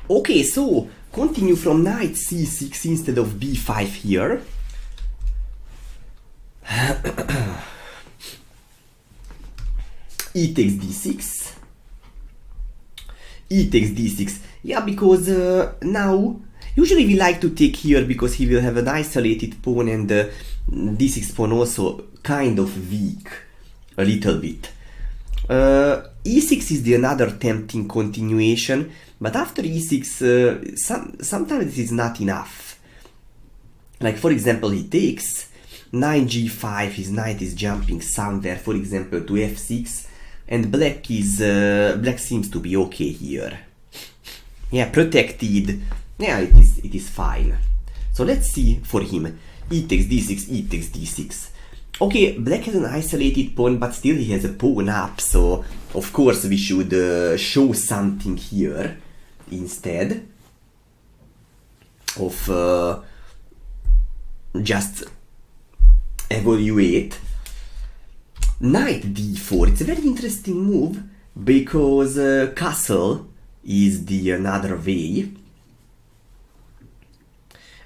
Okay, so continue from knight c6 instead of b5 here. E takes d6. E takes d6. Yeah, because now usually we like to take here because he will have an isolated pawn, and d6 pawn also kind of weak, a little bit. E6 is the another tempting continuation, but after e6 sometimes it is not enough. Like for example, he takes knight g5, his knight is jumping somewhere, for example to f6, and black seems to be okay here. Yeah, protected. Yeah, it is fine. So let's see for him. E takes d6, e takes d6. Okay, black has an isolated pawn, but still he has a pawn up, so of course we should show something here instead of just evaluate. Knight d4, it's a very interesting move because castle is the another way.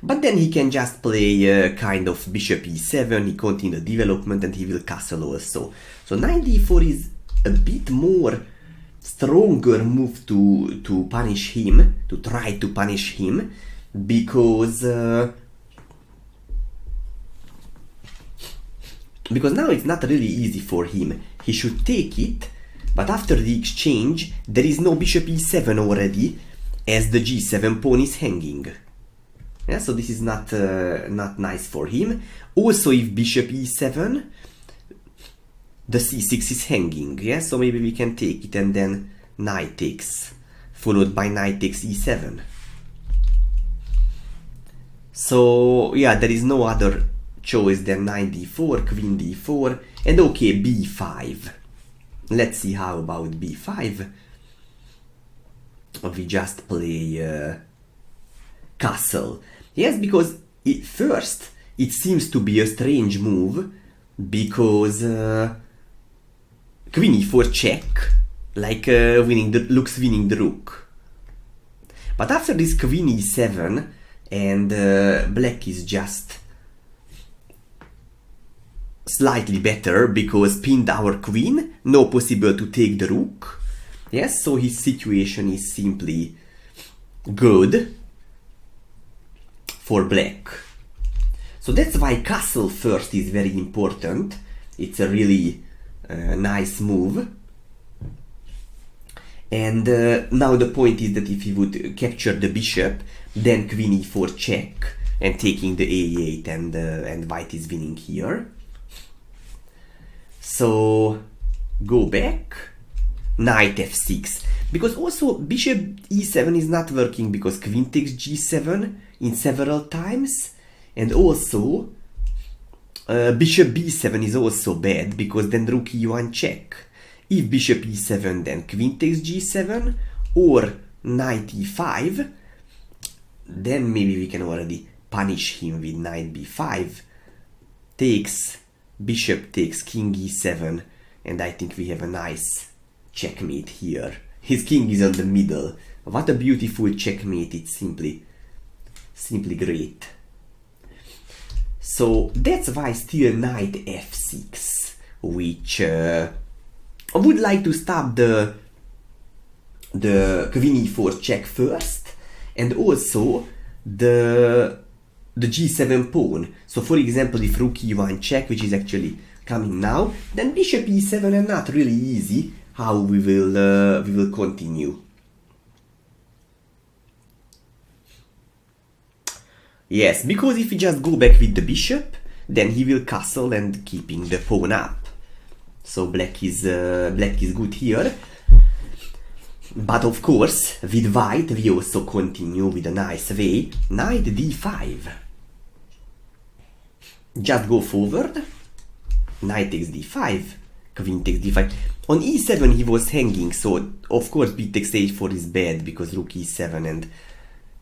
But then he can just play kind of bishop e7, he continue the development, and he will castle also. So knight d4 is a bit more stronger move to punish him, to try to punish him, because now it's not really easy for him. He should take it, but after the exchange there is no bishop e7 already, as the g7 pawn is hanging. Yeah, so this is not nice for him. Also, if bishop e7, the c6 is hanging. Yeah, so maybe we can take it and then knight takes, followed by knight takes e7. So yeah, there is no other choice than knight d4, queen d4, and okay, b5. Let's see how about b5. We just play castle. Yes, because first it seems to be a strange move, because queen e4 check, like winning the rook. But after this queen e7, and black is just slightly better because pinned our queen, no possible to take the rook. Yes, so his situation is simply good for black. So that's why castle first is very important. It's a really nice move. And now the point is that if he would capture the bishop, then queen e4 check, and taking the a8, and white is winning here. So go back, knight f6, because also bishop e7 is not working because queen takes g7 in several times, and also bishop b7 is also bad because then rook e1 check. If bishop e7, then queen takes g7 or knight e5, then maybe we can already punish him with knight b5, takes, bishop takes king e7, and I think we have a nice checkmate here. His king is on the middle. What a beautiful checkmate, it's simply great. So that's why still knight f6, which I would like to stop the queen e4 check first, and also the g7 pawn. So for example, if rook e1 check, which is actually coming now, then bishop e7, and not really easy how we will continue. Yes, because if we just go back with the bishop, then he will castle and keeping the pawn up. So black is good here. But of course, with white, we also continue with a nice way. Knight d5. Just go forward. Knight takes d5. Queen takes d5. On e7 he was hanging, so of course b takes h4 is bad because rook e7 and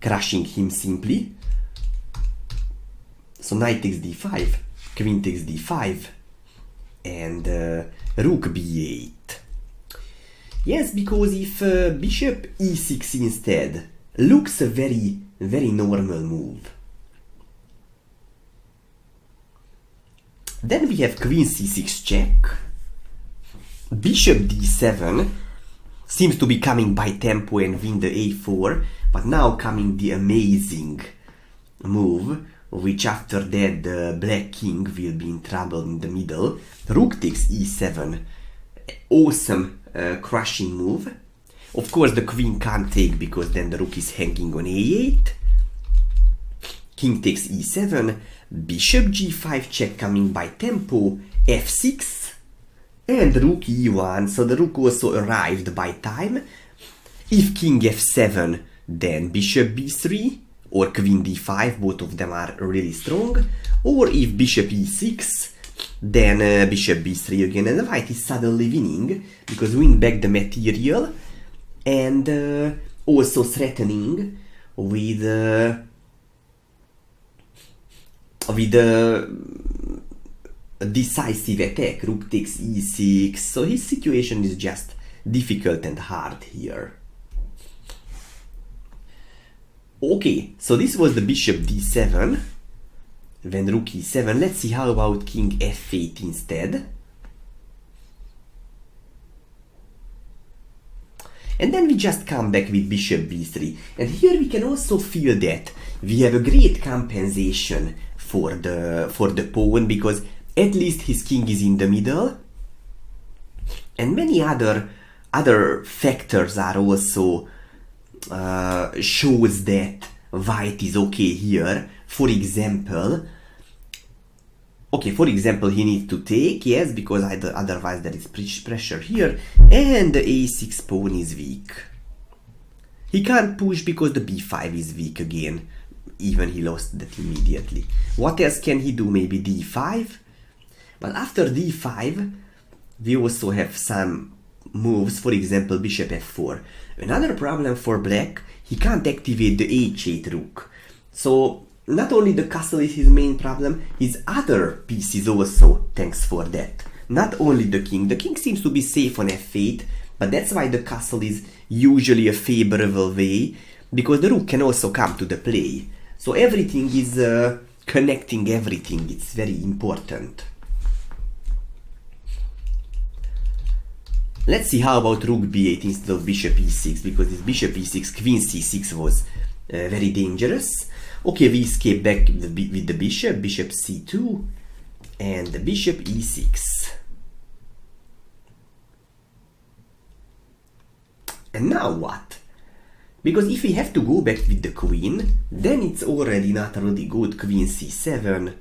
crushing him simply. So knight takes d5. queen takes d5, and rook b8. Yes, because if bishop e6 instead looks a very, very normal move. Then we have queen c6 check. Bishop d7 seems to be coming by tempo and win the a4, but now coming the amazing move, which after that the black king will be in trouble in the middle. Rook takes e7. Awesome crushing move. Of course the queen can't take because then the rook is hanging on a8. King takes e7. Bishop g5 check coming by tempo. f6. And rook e1, so the rook also arrived by time. If king f7, then bishop b3 or queen d5, both of them are really strong. Or if bishop e6, then bishop b3 again, and the white is suddenly winning because win back the material and also threatening with a decisive attack. Rook takes e6, so his situation is just difficult and hard here. Okay, so this was the bishop d7, then rook e7. Let's see how about king f8 instead. And then we just come back with bishop b3. And here we can also feel that we have a great compensation for the pawn, because at least his king is in the middle, and many other factors are also shows that white is okay here. For example, he needs to take, yes, because otherwise there is pressure here, and the a6 pawn is weak. He can't push because the b5 is weak again. Even he lost that immediately. What else can he do? Maybe d5? But after d5, we also have some moves, for example, bishop f4. Another problem for black, he can't activate the h8 rook. So not only the castle is his main problem, his other pieces also, thanks for that. Not only the king seems to be safe on f8, but that's why the castle is usually a favorable way, because the rook can also come to the play. So everything is connecting everything, it's very important. Let's see how about rook b8 instead of bishop e6, because this bishop e6, queen c6 was very dangerous. Okay, we escape back with the bishop c2, and the bishop e6. And now what? Because if we have to go back with the queen, then it's already not really good. Queen c7,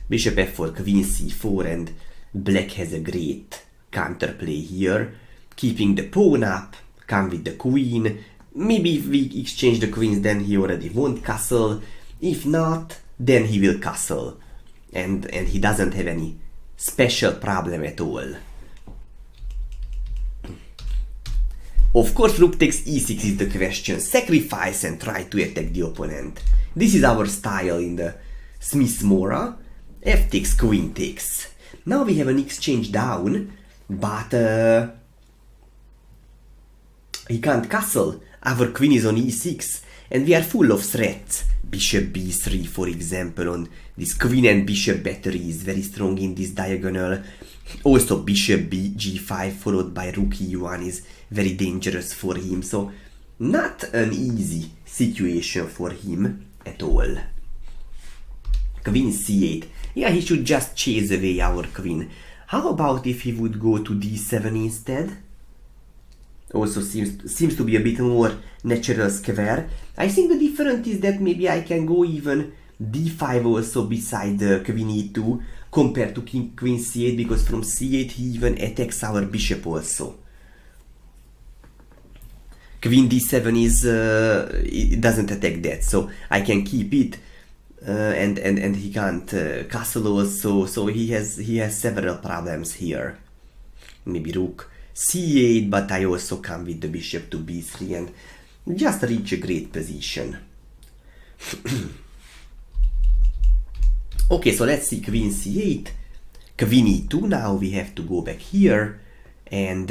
bishop f4, queen c4, and black has a great counterplay here. Keeping the pawn up, come with the queen. Maybe if we exchange the queens, then he already won't castle. If not, then he will castle. And he doesn't have any special problem at all. Of course, rook takes e6 is the question. Sacrifice and try to attack the opponent. This is our style in the Smith Morra. F takes, queen takes. Now we have an exchange down, but he can't castle. Our queen is on e6, and we are full of threats. Bishop b3, for example, on this queen and bishop battery is very strong in this diagonal. Also bishop g5 followed by rook e1 is very dangerous for him. So not an easy situation for him at all. Queen c8. Yeah, he should just chase away our queen. How about if he would go to d7 instead? Also seems to be a bit more natural square. I think the difference is that maybe I can go even d5 also beside the queen e2 compared to queen c8, because from c8 he even attacks our bishop also. Queen d7 is it doesn't attack that, so I can keep it, and he can't castle also. So he has several problems here. Maybe rook c8, but I also come with the bishop to b3 and just reach a great position. Okay, so let's see queen c8, queen e2. Now we have to go back here and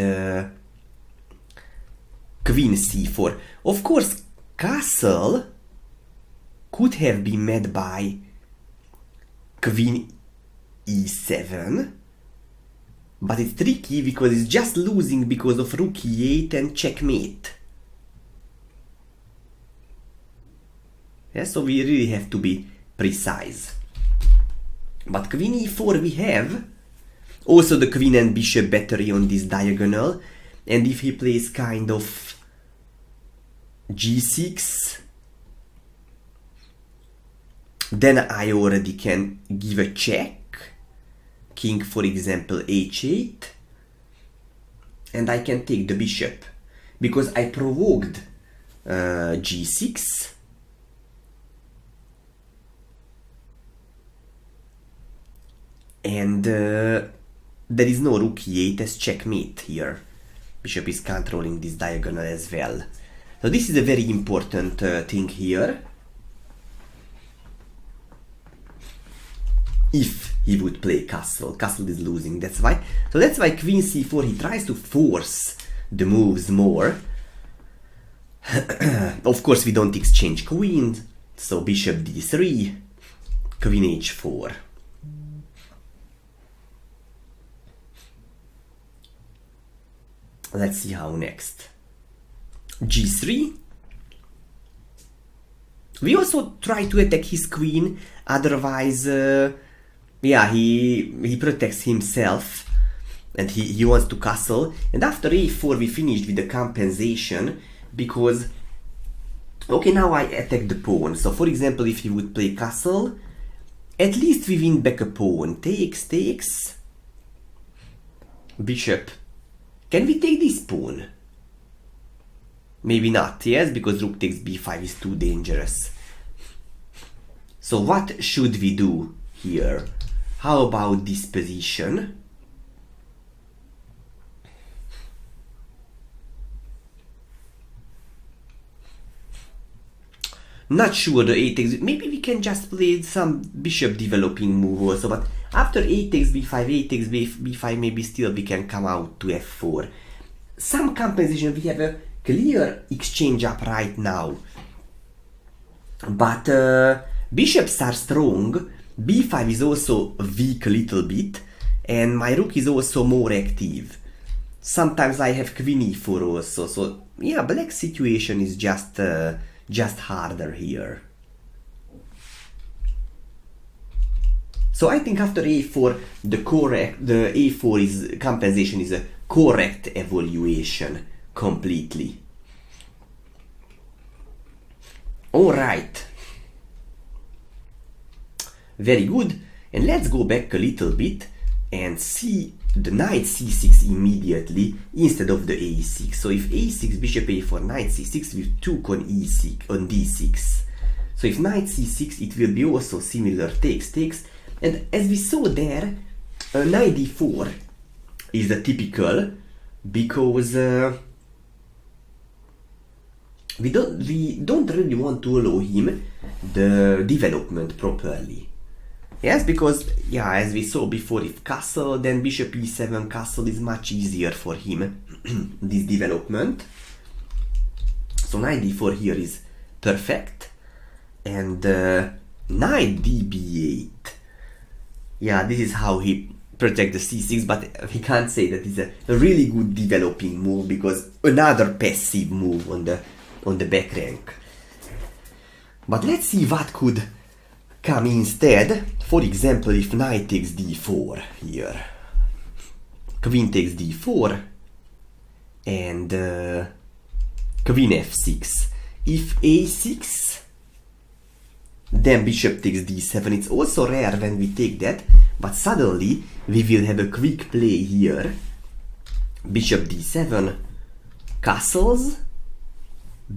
queen c4. Of course, castle could have been met by queen e7, but it's tricky because it's just losing because of rook e8 and checkmate. Yeah, so we really have to be precise. But queen e4 we have. Also the queen and bishop battery on this diagonal. And if he plays kind of g6, then I already can give a check. King, for example, h8. And I can take the bishop. Because I provoked g6. And there is no rook e8 as checkmate here. Bishop is controlling this diagonal as well. So this is a very important thing here. If he would play castle. Castle is losing, that's why. So that's why queen c4, he tries to force the moves more. Of course we don't exchange queens. So bishop d3, queen h4. Let's see how next. g3. We also try to attack his queen, otherwise, yeah, he protects himself and he wants to castle. And after a4 we finished with the compensation because, okay, now I attack the pawn. So for example, if he would play castle, at least we win back a pawn. Takes, takes. Bishop. Can we take this pawn? Maybe not, yes, because rook takes b5 is too dangerous. So what should we do here? How about this position? Not sure the a takes, maybe we can just play some bishop developing move also, but after a takes b5, a takes b5, maybe still we can come out to f4. Some compensation, we have a clear exchange up right now. But bishops are strong, b5 is also weak a little bit, and my rook is also more active. Sometimes I have queen e4 also, so yeah, black situation is just harder here. So I think after a4, the a4 is compensation is a correct evaluation completely. All right. Very good. And let's go back a little bit and see the knight c6 immediately instead of the a6. So if a6, bishop a4, knight c6, we took on e6, on d6. So if knight c6, it will be also similar, takes, takes. And as we saw there, knight d4 is the typical, because we don't really want to allow him the development properly. Yes, because, yeah, as we saw before, if castle, then bishop e7, castle is much easier for him, this development. So knight d4 here is perfect. And knight db8. Yeah, this is how he protects the c6, but he can't say that it's a really good developing move, because another passive move on the back rank. But let's see what could come instead. For example, if knight takes d4 here, queen takes d4, and queen f6. If a6, then bishop takes d7. It's also rare when we take that, but suddenly we will have a quick play here. Bishop d7, castles,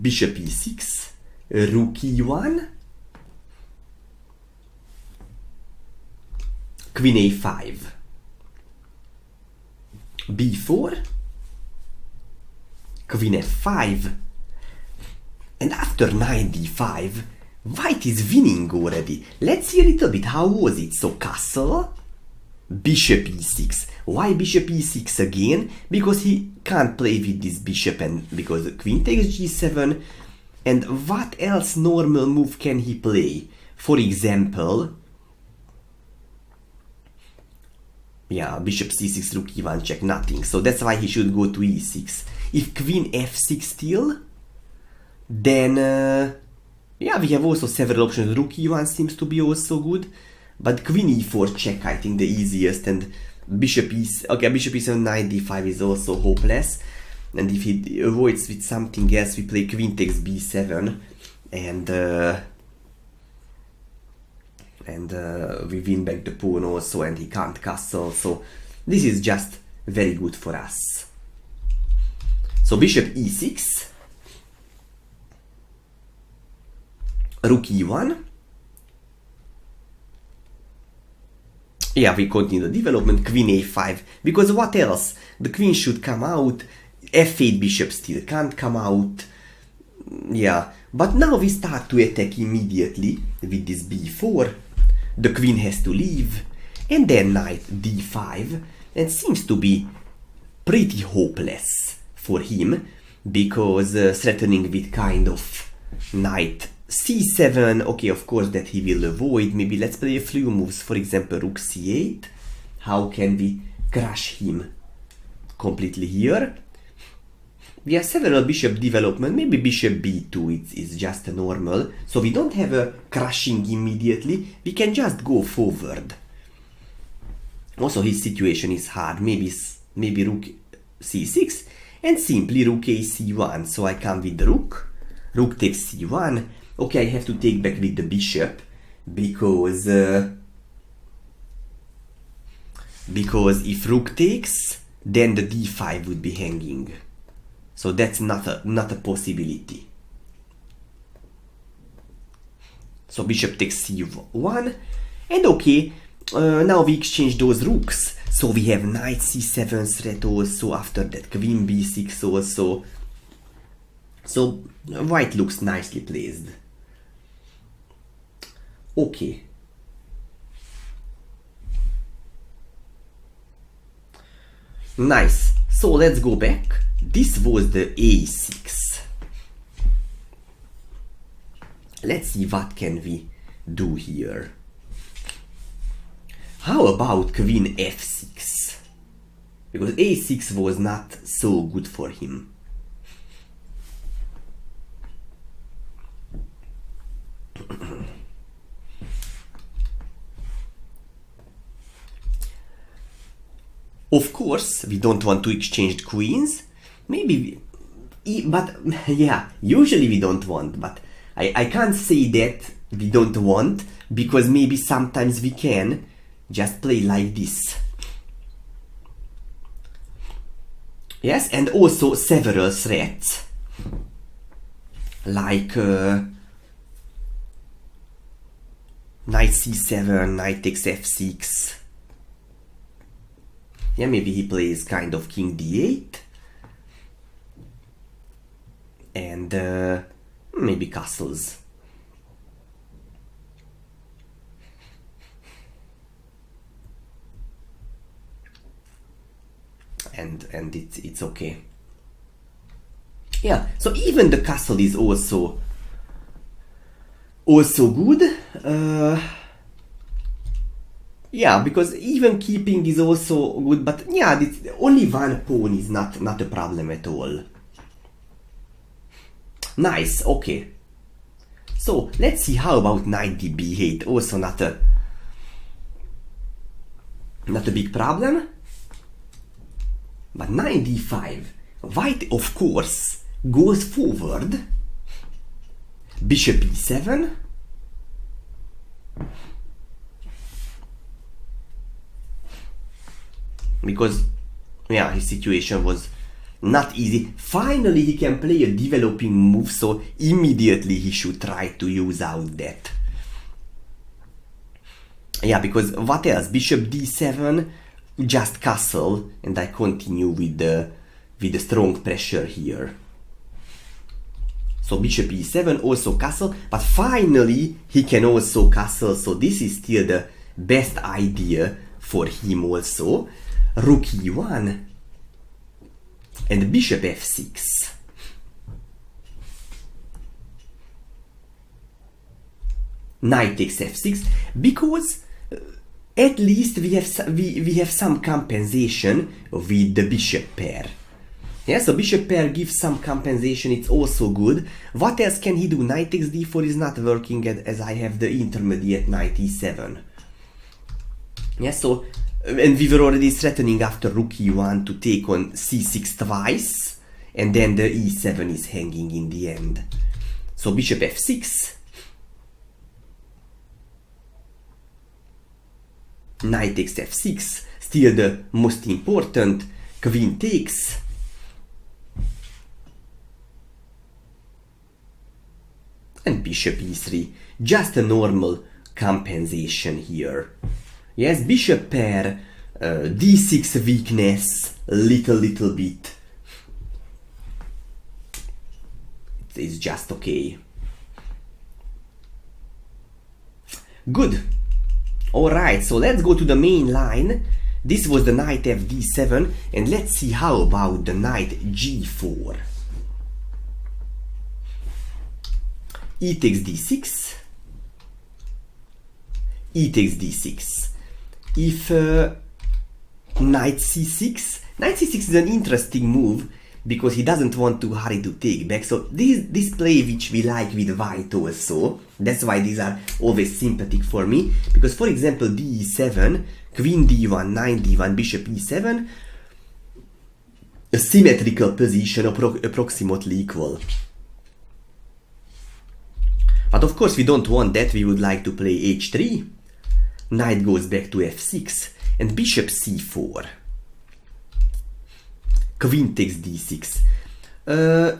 bishop e6, rook e1, queen a5, b4, queen f5, and after knight d5 White is winning already. Let's see a little bit. How was it? So castle, bishop e6. Why bishop e6 again? Because he can't play with this bishop, and because queen takes g7. And what else normal move can he play? For example, yeah, bishop c6, rook e1 check, nothing. So that's why he should go to e6. If queen f6 still, then yeah, we have also several options. Rook e1 seems to be also good, but queen e4 check, I think the easiest, and bishop e7, knight d5 is also hopeless. And if he avoids with something else, we play queen takes b7, and we win back the pawn also, and he can't castle. So this is just very good for us. So bishop e6, rook e1. Yeah, we continue the development, queen a5, because what else? The queen should come out, f8 bishop still can't come out. Yeah, but now we start to attack immediately with this b4. The queen has to leave, and then knight d5, and seems to be pretty hopeless for him, because threatening with kind of knight c7, okay, of course that he will avoid. Maybe let's play a few moves, for example rook c8. How can we crush him completely here? We have several bishop development, maybe bishop b2 is just a normal, so we don't have a crushing immediately, we can just go forward. Also his situation is hard, maybe rook c6 and simply rook a c1, so I come with the rook takes c1, okay, I have to take back with the bishop, because if rook takes, then the d5 would be hanging. So that's not a possibility. So bishop takes c1, and okay, now we exchange those rooks. So we have knight c7 threat also, after that queen b6 also. So white looks nicely placed. Okay. Nice. So let's go back. This was the a6. Let's see what can we do here. How about queen f6? Because a6 was not so good for him. Of course, we don't want to exchange queens. Maybe, but yeah, usually we don't want, but I can't say that we don't want, because maybe sometimes we can just play like this. Yes, and also several threats, like knight c7, knight takes f6. Yeah, maybe he plays kind of king d8. And maybe castles. And it's okay. Yeah, so even the castle is also good. Yeah, because even keeping is also good, but yeah, only one pawn is not a problem at all. Nice, okay. So let's see how about knight b8. Also not a big problem. But knight d5. White, of course, goes forward. Bishop e7. Because, yeah, his situation was not easy. Finally, he can play a developing move, so immediately he should try to use out that. Yeah, because what else? Bishop d7, just castle, and I continue with the strong pressure here. So bishop e7, also castle, but finally he can also castle, so this is still the best idea for him also. Rook e1 and bishop f6. Knight takes f6, because at least we have some compensation with the bishop pair. Yeah, so bishop pair gives some compensation, it's also good. What else can he do? Knight takes d4 is not working as I have the intermediate knight e7. Yeah, so, and we were already threatening after rook e1 to take on c6 twice, and then the e7 is hanging in the end. So bishop f6. Knight takes f6, still the most important. Queen takes. And bishop e3, just a normal compensation here. Yes, bishop pair, d6 weakness, little bit. It's just okay. Good. Alright, so let's go to the main line. This was the knight fd7, and let's see how about the knight g4. E takes d6, e takes d6. If knight c6, knight c6 is an interesting move because he doesn't want to hurry to take back. So this play which we like with white also. That's why these are always sympathetic for me. Because for example d7, queen d1, knight d1, bishop e7, a symmetrical position, approximately equal. But of course we don't want that, we would like to play h3, knight goes back to f6, and bishop c4. Queen takes d6.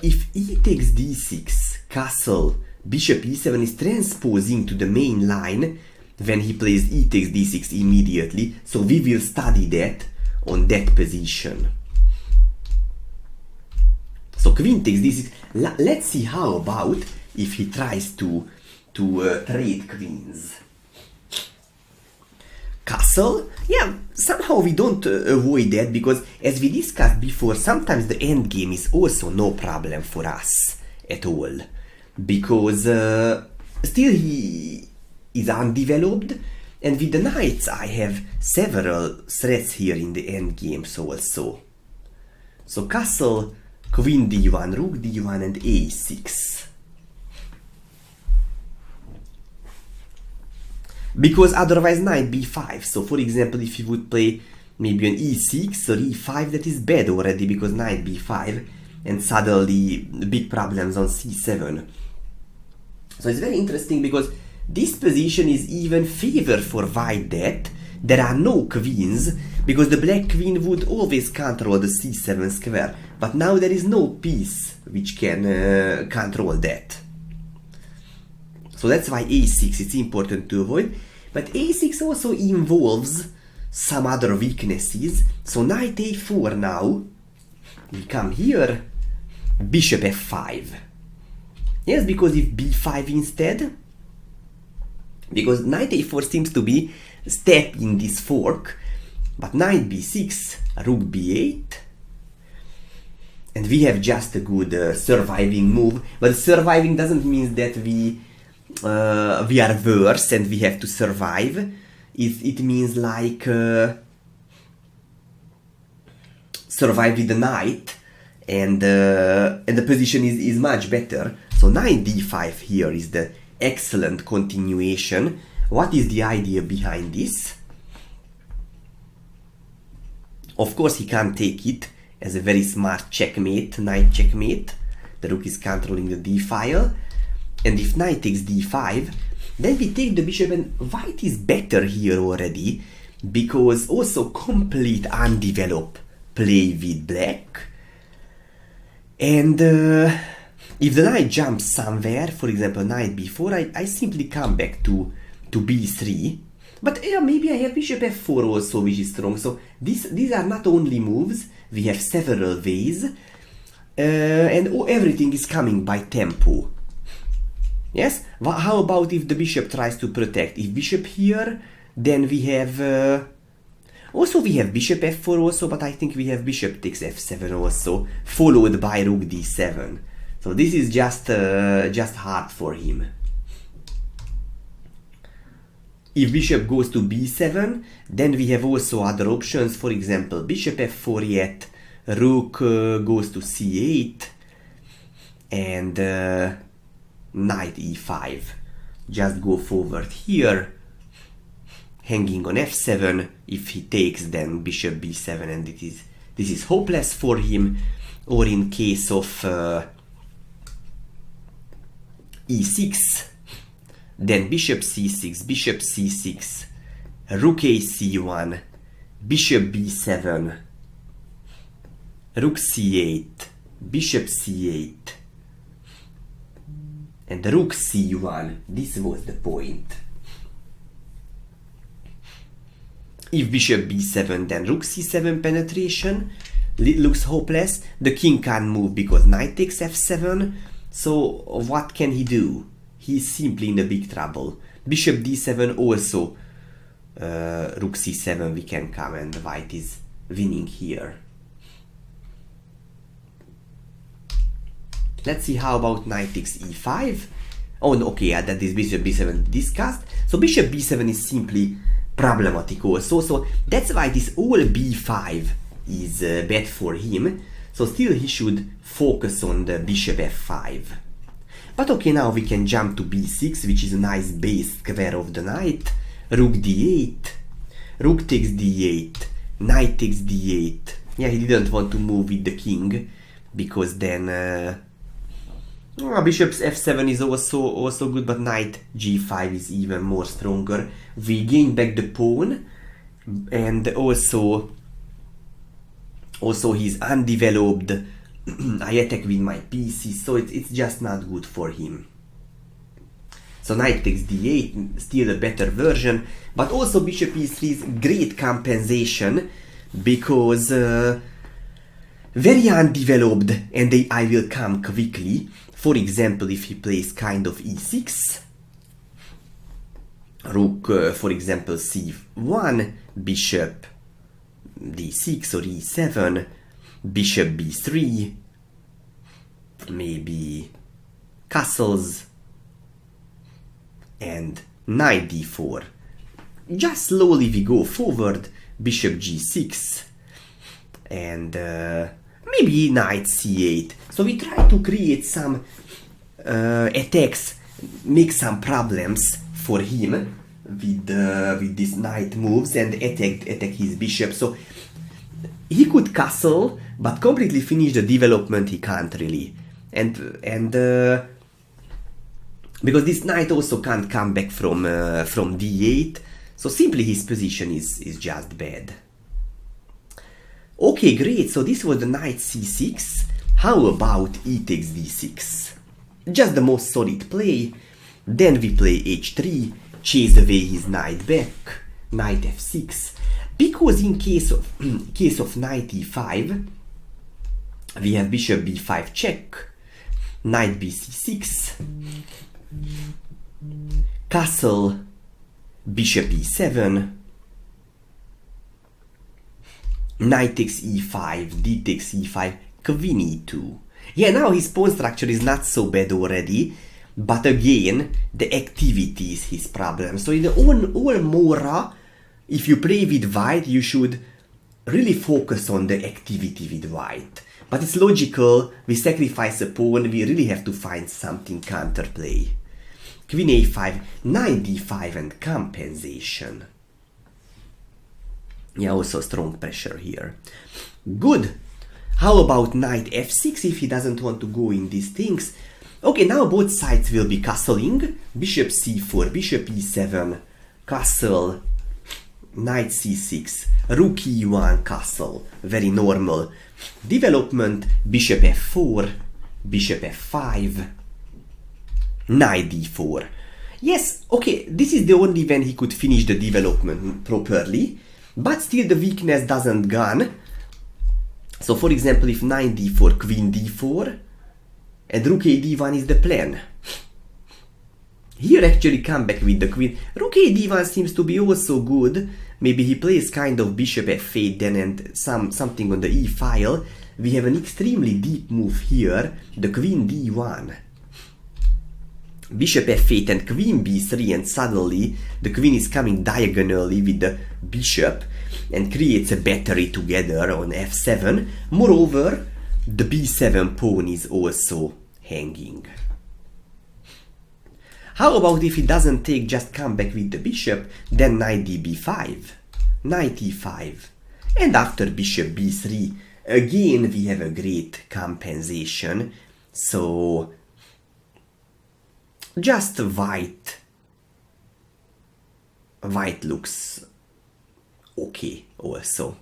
If e takes d6, castle, bishop e7 is transposing to the main line when he plays e takes d6 immediately, so we will study that on that position. So queen takes d6. Let's see how about if he tries to trade queens. Castle, yeah, somehow we don't avoid that, because as we discussed before, sometimes the endgame is also no problem for us at all, because still he is undeveloped, and with the knights I have several threats here in the endgames also. So castle, queen d1, rook d1 and a6. Because otherwise knight b5, so for example if you would play maybe an e6 or e5, that is bad already, because knight b5 and suddenly big problems on c7. So it's very interesting because this position is even favor for white, that there are no queens, because the black queen would always control the c7 square, but now there is no piece which can control that. So that's why a6 it's important to avoid. But a6 also involves some other weaknesses. So knight a4 now. We come here. Bishop f5. Yes, because if b5 instead. Because knight a4 seems to be step in this fork. But knight b6, rook b8. And we have just a good surviving move. But surviving doesn't mean that we are worse and we have to survive. It means like survive with the knight, and the position is much better. So knight d5 here is the excellent continuation. What is the idea behind this? Of course he can't take it as a very smart checkmate, knight checkmate. The rook is controlling the d file. And if knight takes d5, then we take the bishop, and white is better here already, because also complete undeveloped play with black. And if the knight jumps somewhere, for example knight b4, I simply come back to b3. But yeah, maybe I have bishop f4 also, which is strong. So these are not only moves, we have several ways. and everything is coming by tempo. Yes? How about if the bishop tries to protect? If bishop here, then we have... also we have bishop f4 also, but I think we have bishop takes f7 also, followed by rook d7. So this is just hard for him. If bishop goes to b7, then we have also other options. For example, bishop f4 yet, rook goes to c8, and knight e5. Just go forward here, hanging on f7. If he takes, then bishop b7, and this is hopeless for him. Or in case of e6, then bishop c6, bishop c6, rook a c1, bishop b7, rook c8, bishop c8, and rook c1. This was the point. If bishop b7, then rook c7 penetration looks hopeless. The king can't move because knight takes f7. So what can he do? He's simply in a big trouble. Bishop d7 also, rook c7 we can come, and white is winning here. Let's see how about knight takes e5. Oh no, okay, that is bishop b7 discussed. So bishop b7 is simply problematic also. So that's why this all b5 is bad for him. So still he should focus on the bishop f5. But okay, now we can jump to b6, which is a nice base square of the knight. Rook d8, rook takes d8, knight takes d8. Yeah, he didn't want to move with the king, because then bishop's f7 is also good, but knight g5 is even more stronger. We gain back the pawn, and also he's undeveloped. I attack with my pieces, so it's just not good for him. So knight takes d8, still a better version, but also bishop e3 is great compensation, because very undeveloped, and I will come quickly. For example, if he plays kind of e6, rook, for example, c1, bishop d6 or e7, bishop b3, maybe castles, and knight d4. Just slowly we go forward, bishop g6, and maybe knight c8. So we try to create some attacks, make some problems for him with these knight moves, and attack his bishop. So he could castle, but completely finish the development he can't really. And because this knight also can't come back from d8, so simply his position is just bad. Okay, great, so this was the knight c6. How about e takes d6? Just the most solid play. Then we play h3, chase away his knight back, knight f6. Because in case of knight e5, we have bishop b5 check, knight bc6, castle, bishop e7, knight takes e5, d takes e5, queen e2. Yeah, now his pawn structure is not so bad already, but again, the activity is his problem. So in the all Morra, if you play with white, you should really focus on the activity with white. But it's logical, we sacrifice a pawn, we really have to find something counterplay. Queen a5, knight d5 and compensation. Yeah, also strong pressure here. Good. How about knight f6 if he doesn't want to go in these things? Okay, now both sides will be castling. Bishop c4, bishop e7, castle, knight c6, rook e1, castle. Very normal. Development, bishop f4, bishop f5, knight d4. Yes, okay, this is the only when he could finish the development properly, but still the weakness doesn't gone. So for example, if knight d4, queen d4, and rook a d1 is the plan. Here actually come back with the queen. Rook a d1 seems to be also good. Maybe he plays kind of bishop f8 then and something on the e file. We have an extremely deep move here, the queen d1. Bishop f8 and queen b3, and suddenly the queen is coming diagonally with the bishop and creates a battery together on f7. Moreover, the b7 pawn is also hanging. How about if he doesn't take, just come back with the bishop, then knight db5, knight e5, and after bishop b3, again we have a great compensation. So just white looks okay also.